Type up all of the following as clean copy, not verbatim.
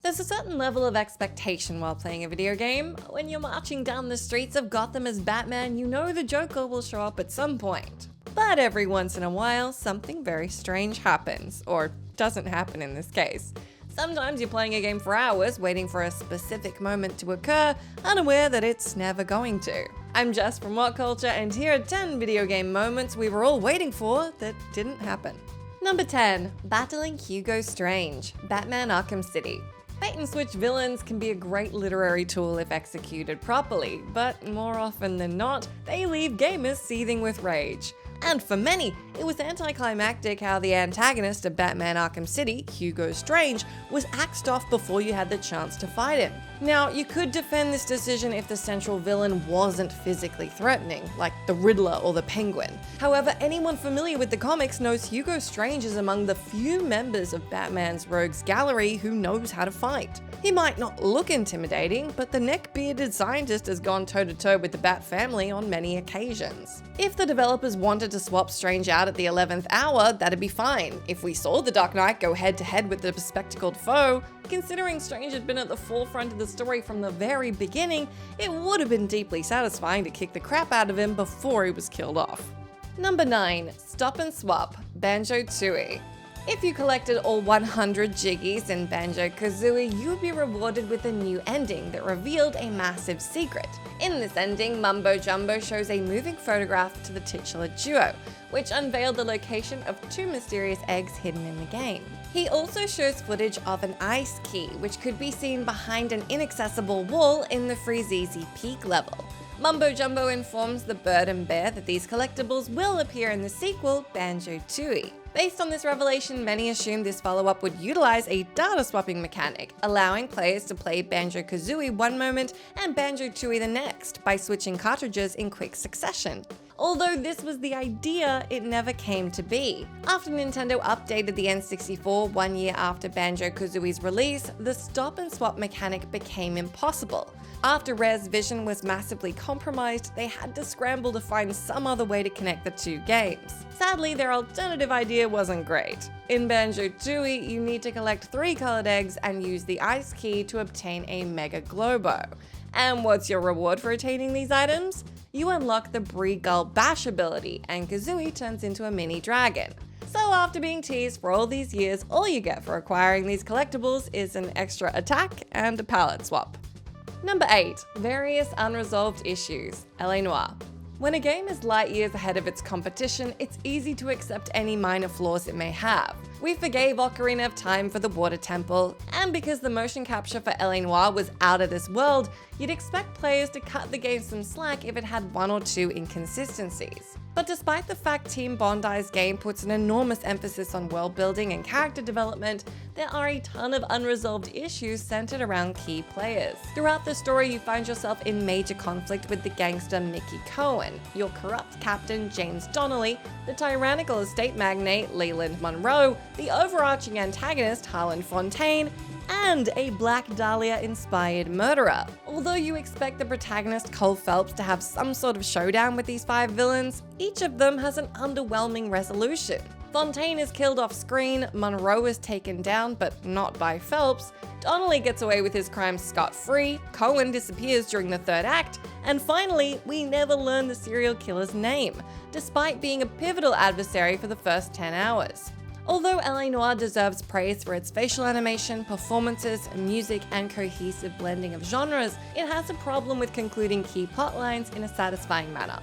There's a certain level of expectation while playing a video game. When you're marching down the streets of Gotham as Batman, you know the Joker will show up at some point. But every once in a while, something very strange happens, or doesn't happen in this case. Sometimes you're playing a game for hours, waiting for a specific moment to occur, unaware that it's never going to. I'm Jess from WhatCulture, and here are 10 video game moments we were all waiting for that didn't happen. Number 10. Battling Hugo Strange, Batman Arkham City. Bait-and-switch villains can be a great literary tool if executed properly, but more often than not, they leave gamers seething with rage. And for many, it was anticlimactic how the antagonist of Batman Arkham City, Hugo Strange, was axed off before you had the chance to fight him. Now, you could defend this decision if the central villain wasn't physically threatening, like the Riddler or the Penguin. However, anyone familiar with the comics knows Hugo Strange is among the few members of Batman's rogues gallery who knows how to fight. He might not look intimidating, but the neck-bearded scientist has gone toe-to-toe with the Bat family on many occasions. If the developers wanted to swap Strange out at the 11th hour, that'd be fine. If we saw the Dark Knight go head-to-head with the bespectacled foe, considering Strange had been at the forefront of the story from the very beginning, it would have been deeply satisfying to kick the crap out of him before he was killed off. Number 9. Stop and Swap, Banjo-Tooie. If you collected all 100 Jiggies in Banjo-Kazooie, you would be rewarded with a new ending that revealed a massive secret. In this ending, Mumbo Jumbo shows a moving photograph to the titular duo, which unveiled the location of 2 mysterious eggs hidden in the game. He also shows footage of an ice key, which could be seen behind an inaccessible wall in the Freezeezy Peak level. Mumbo Jumbo informs the Bird and Bear that these collectibles will appear in the sequel, Banjo-Tooie. Based on this revelation, many assumed this follow-up would utilize a data swapping mechanic, allowing players to play Banjo-Kazooie one moment and Banjo-Tooie the next by switching cartridges in quick succession. Although this was the idea, it never came to be. After Nintendo updated the N64 1 year after Banjo-Kazooie's release, the stop and swap mechanic became impossible. After Rare's vision was massively compromised, they had to scramble to find some other way to connect the 2 games. Sadly, their alternative idea wasn't great. In Banjo-Tooie, you need to collect 3 colored eggs and use the ice key to obtain a Mega Globo. And what's your reward for attaining these items? You unlock the Bree Gull Bash ability, and Kazooie turns into a mini dragon. So after being teased for all these years, all you get for acquiring these collectibles is an extra attack and a palette swap. Number 8. Various Unresolved Issues, LA Noire. When a game is light years ahead of its competition, it's easy to accept any minor flaws it may have. We forgave Ocarina of Time for the Water Temple, and because the motion capture for LA Noire was out of this world, you'd expect players to cut the game some slack if it had 1 or 2 inconsistencies. But despite the fact Team Bondi's game puts an enormous emphasis on world building and character development, there are a ton of unresolved issues centered around key players. Throughout the story, you find yourself in major conflict with the gangster Mickey Cohen, your corrupt captain James Donnelly, the tyrannical estate magnate Leland Monroe, the overarching antagonist Harlan Fontaine, and a Black Dahlia-inspired murderer. Although you expect the protagonist Cole Phelps to have some sort of showdown with these 5 villains, each of them has an underwhelming resolution. Fontaine is killed off screen, Monroe is taken down, but not by Phelps, Donnelly gets away with his crimes scot-free, Cohen disappears during the 3rd act, and finally, we never learn the serial killer's name, despite being a pivotal adversary for the first 10 hours. Although LA Noire deserves praise for its facial animation, performances, music, and cohesive blending of genres, it has a problem with concluding key plotlines in a satisfying manner.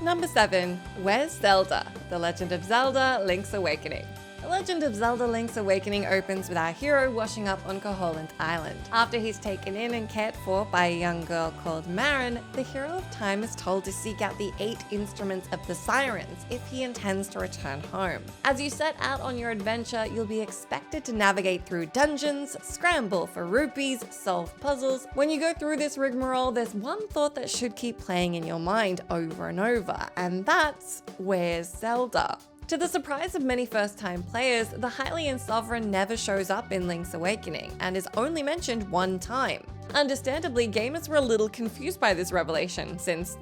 Number 7. Where's Zelda? The Legend of Zelda: Link's Awakening. The Legend of Zelda: Link's Awakening opens with our hero washing up on Koholint Island. After he's taken in and cared for by a young girl called Marin, the hero of time is told to seek out the 8 instruments of the Sirens if he intends to return home. As you set out on your adventure, you'll be expected to navigate through dungeons, scramble for rupees, solve puzzles. When you go through this rigmarole, there's one thought that should keep playing in your mind over and over, and that's, where's Zelda? To the surprise of many first-time players, the Hylian Sovereign never shows up in Link's Awakening and is only mentioned 1 time. Understandably, gamers were a little confused by this revelation since,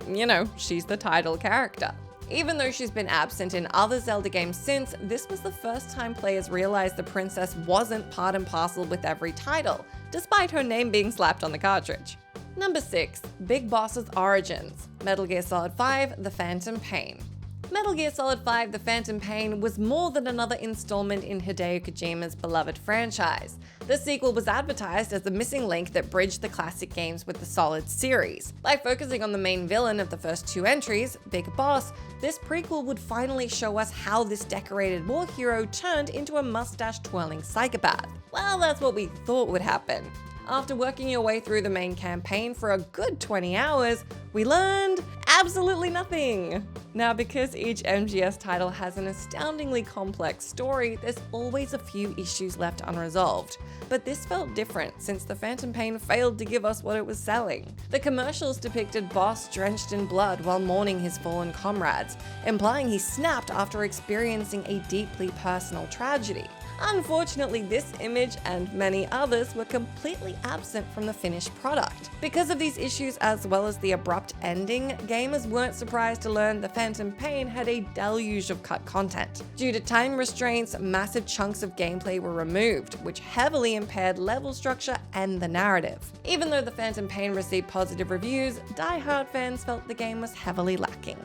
she's the title character. Even though she's been absent in other Zelda games since, this was the first time players realized the princess wasn't part and parcel with every title, despite her name being slapped on the cartridge. Number 6. Big Boss's Origins, Metal Gear Solid 5: The Phantom Pain. Metal Gear Solid 5: The Phantom Pain was more than another installment in Hideo Kojima's beloved franchise. The sequel was advertised as the missing link that bridged the classic games with the Solid series. By focusing on the main villain of the first 2 entries, Big Boss, this prequel would finally show us how this decorated war hero turned into a mustache-twirling psychopath. Well, that's what we thought would happen. After working your way through the main campaign for a good 20 hours, we learned absolutely nothing. Now, because each MGS title has an astoundingly complex story, there's always a few issues left unresolved. But this felt different since the Phantom Pain failed to give us what it was selling. The commercials depicted Boss drenched in blood while mourning his fallen comrades, implying he snapped after experiencing a deeply personal tragedy. Unfortunately, this image and many others were completely absent from the finished product. Because of these issues as well as the abrupt ending, gamers weren't surprised to learn the Phantom Pain had a deluge of cut content. Due to time restraints, massive chunks of gameplay were removed, which heavily impaired level structure and the narrative. Even though the Phantom Pain received positive reviews, die-hard fans felt the game was heavily lacking.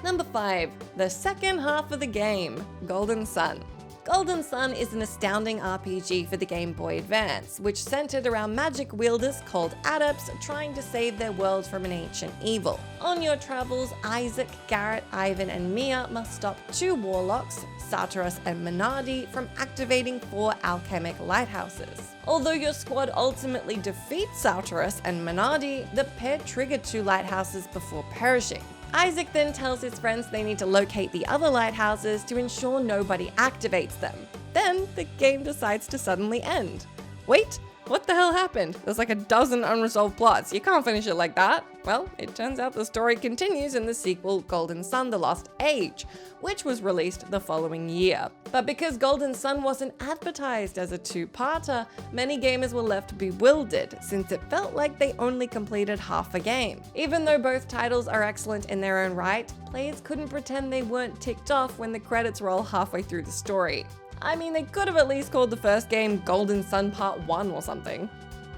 Number 5. The second half of the game, Golden Sun. Golden Sun is an astounding RPG for the Game Boy Advance, which centered around magic wielders called adepts trying to save their world from an ancient evil. On your travels, Isaac, Garrett, Ivan, and Mia must stop 2 warlocks, Sartoros and Menardi, from activating 4 alchemic lighthouses. Although your squad ultimately defeats Sartoros and Menardi, the pair trigger 2 lighthouses before perishing. Isaac then tells his friends they need to locate the other lighthouses to ensure nobody activates them. Then the game decides to suddenly end. Wait, what the hell happened? There's like a dozen unresolved plots. You can't finish it like that. Well, it turns out the story continues in the sequel Golden Sun: The Lost Age, which was released the following year. But because Golden Sun wasn't advertised as a 2-parter, many gamers were left bewildered since it felt like they only completed half a game. Even though both titles are excellent in their own right, players couldn't pretend they weren't ticked off when the credits roll halfway through the story. I mean, they could have at least called the first game Golden Sun Part 1 or something.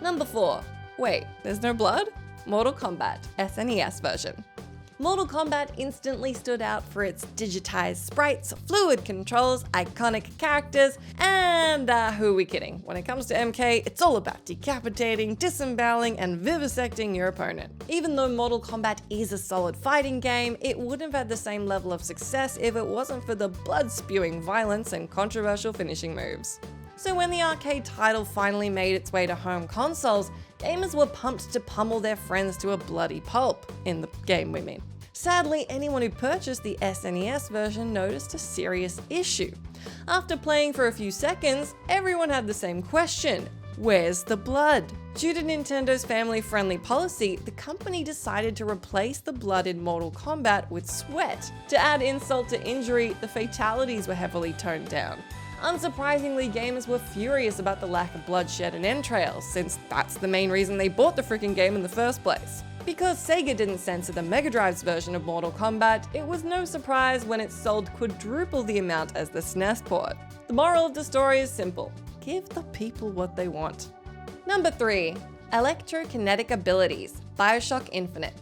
Number 4. Wait, there's no blood? Mortal Kombat, SNES version. Mortal Kombat instantly stood out for its digitized sprites, fluid controls, iconic characters, and who are we kidding? When it comes to MK, it's all about decapitating, disemboweling, and vivisecting your opponent. Even though Mortal Kombat is a solid fighting game, it wouldn't have had the same level of success if it wasn't for the blood-spewing violence and controversial finishing moves. So when the arcade title finally made its way to home consoles, gamers were pumped to pummel their friends to a bloody pulp, in the game we mean. Sadly, anyone who purchased the SNES version noticed a serious issue. After playing for a few seconds, everyone had the same question: where's the blood? Due to Nintendo's family-friendly policy, the company decided to replace the blood in Mortal Kombat with sweat. To add insult to injury, the fatalities were heavily toned down. Unsurprisingly, gamers were furious about the lack of bloodshed and entrails, since that's the main reason they bought the freaking game in the first place. Because Sega didn't censor the Mega Drive's version of Mortal Kombat, it was no surprise when it sold quadruple the amount as the SNES port. The moral of the story is simple: give the people what they want. Number 3. Electrokinetic abilities, BIOSHOCK Infinite.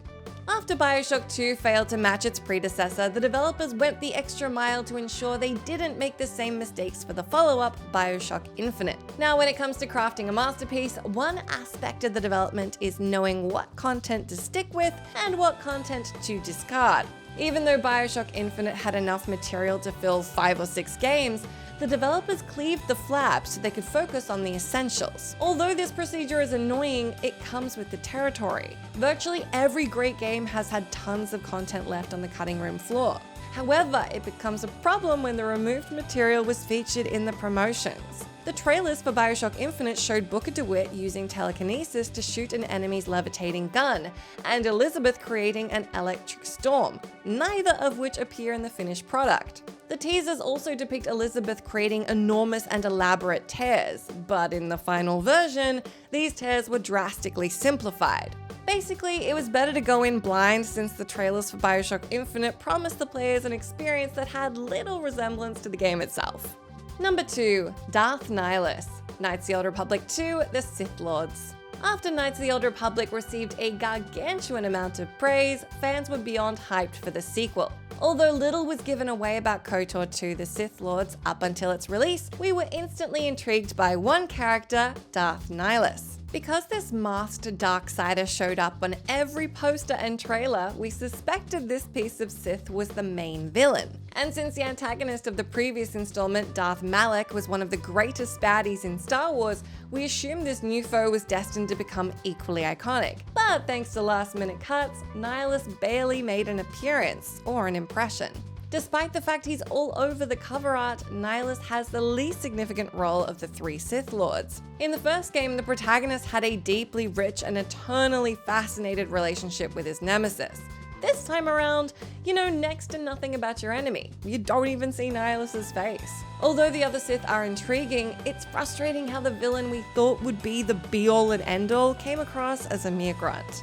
After BIOSHOCK 2 failed to match its predecessor, the developers went the extra mile to ensure they didn't make the same mistakes for the follow-up, BIOSHOCK Infinite. Now, when it comes to crafting a masterpiece, one aspect of the development is knowing what content to stick with and what content to discard. Even though BIOSHOCK Infinite had enough material to fill 5 or 6 games, the developers cleaved the flab so they could focus on the essentials. Although this procedure is annoying, it comes with the territory. Virtually every great game has had tons of content left on the cutting room floor. However, it becomes a problem when the removed material was featured in the promotions. The trailers for BIOSHOCK Infinite showed Booker DeWitt using telekinesis to shoot an enemy's levitating gun, and Elizabeth creating an electric storm, neither of which appear in the finished product. The teasers also depict Elizabeth creating enormous and elaborate tears, but in the final version, these tears were drastically simplified. Basically, it was better to go in blind since the trailers for BioShock Infinite promised the players an experience that had little resemblance to the game itself. Number 2. Darth Nihilus, Knights of the Old Republic 2: The Sith Lords. After Knights of the Old Republic received a gargantuan amount of praise, fans were beyond hyped for the sequel. Although little was given away about KOTOR 2: The Sith Lords up until its release, we were instantly intrigued by one character, Darth Nihilus. Because this masked Darksider showed up on every poster and trailer, we suspected this piece of Sith was the main villain. And since the antagonist of the previous installment, Darth Malak, was one of the greatest baddies in Star Wars, we assumed this new foe was destined to become equally iconic. But thanks to last-minute cuts, Nihilus barely made an appearance, or an impression. Despite the fact he's all over the cover art, Nihilus has the least significant role of the 3 Sith Lords. In the first game, the protagonist had a deeply rich and eternally fascinated relationship with his nemesis. This time around, you know next to nothing about your enemy. You don't even see Nihilus's face. Although the other Sith are intriguing, it's frustrating how the villain we thought would be the be-all and end-all came across as a mere grunt.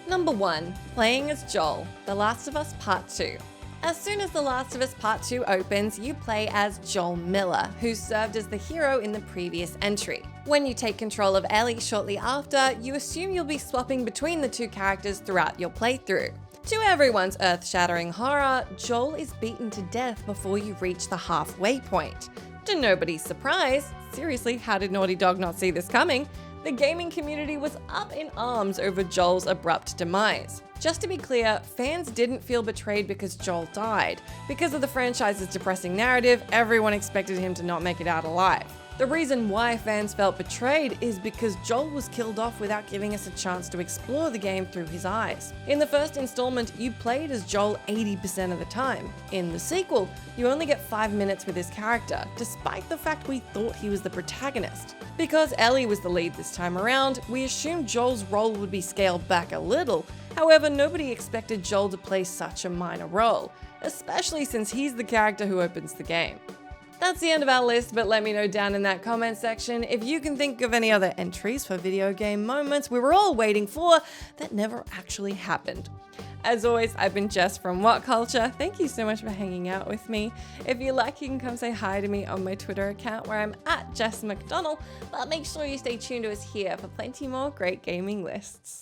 Number 1. Playing as Joel, The Last of Us Part 2. As soon as The Last of Us Part 2 opens, you play as Joel Miller, who served as the hero in the previous entry. When you take control of Ellie shortly after, you assume you'll be swapping between the two characters throughout your playthrough. To everyone's earth-shattering horror, Joel is beaten to death before you reach the halfway point. To nobody's surprise, seriously, how did Naughty Dog not see this coming? The gaming community was up in arms over Joel's abrupt demise. Just to be clear, fans didn't feel betrayed because Joel died. Because of the franchise's depressing narrative, everyone expected him to not make it out alive. The reason why fans felt betrayed is because Joel was killed off without giving us a chance to explore the game through his eyes. In the first installment, you played as Joel 80% of the time. In the sequel, you only get 5 minutes with his character, despite the fact we thought he was the protagonist. Because Ellie was the lead this time around, we assumed Joel's role would be scaled back a little. However, nobody expected Joel to play such a minor role, especially since he's the character who opens the game. That's the end of our list, but let me know down in that comment section if you can think of any other entries for video game moments we were all waiting for that never actually happened. As always, I've been Jess from WhatCulture. Thank you so much for hanging out with me. If you like, you can come say hi to me on my Twitter account where I'm @JessMcDonnell, but make sure you stay tuned to us here for plenty more great gaming lists.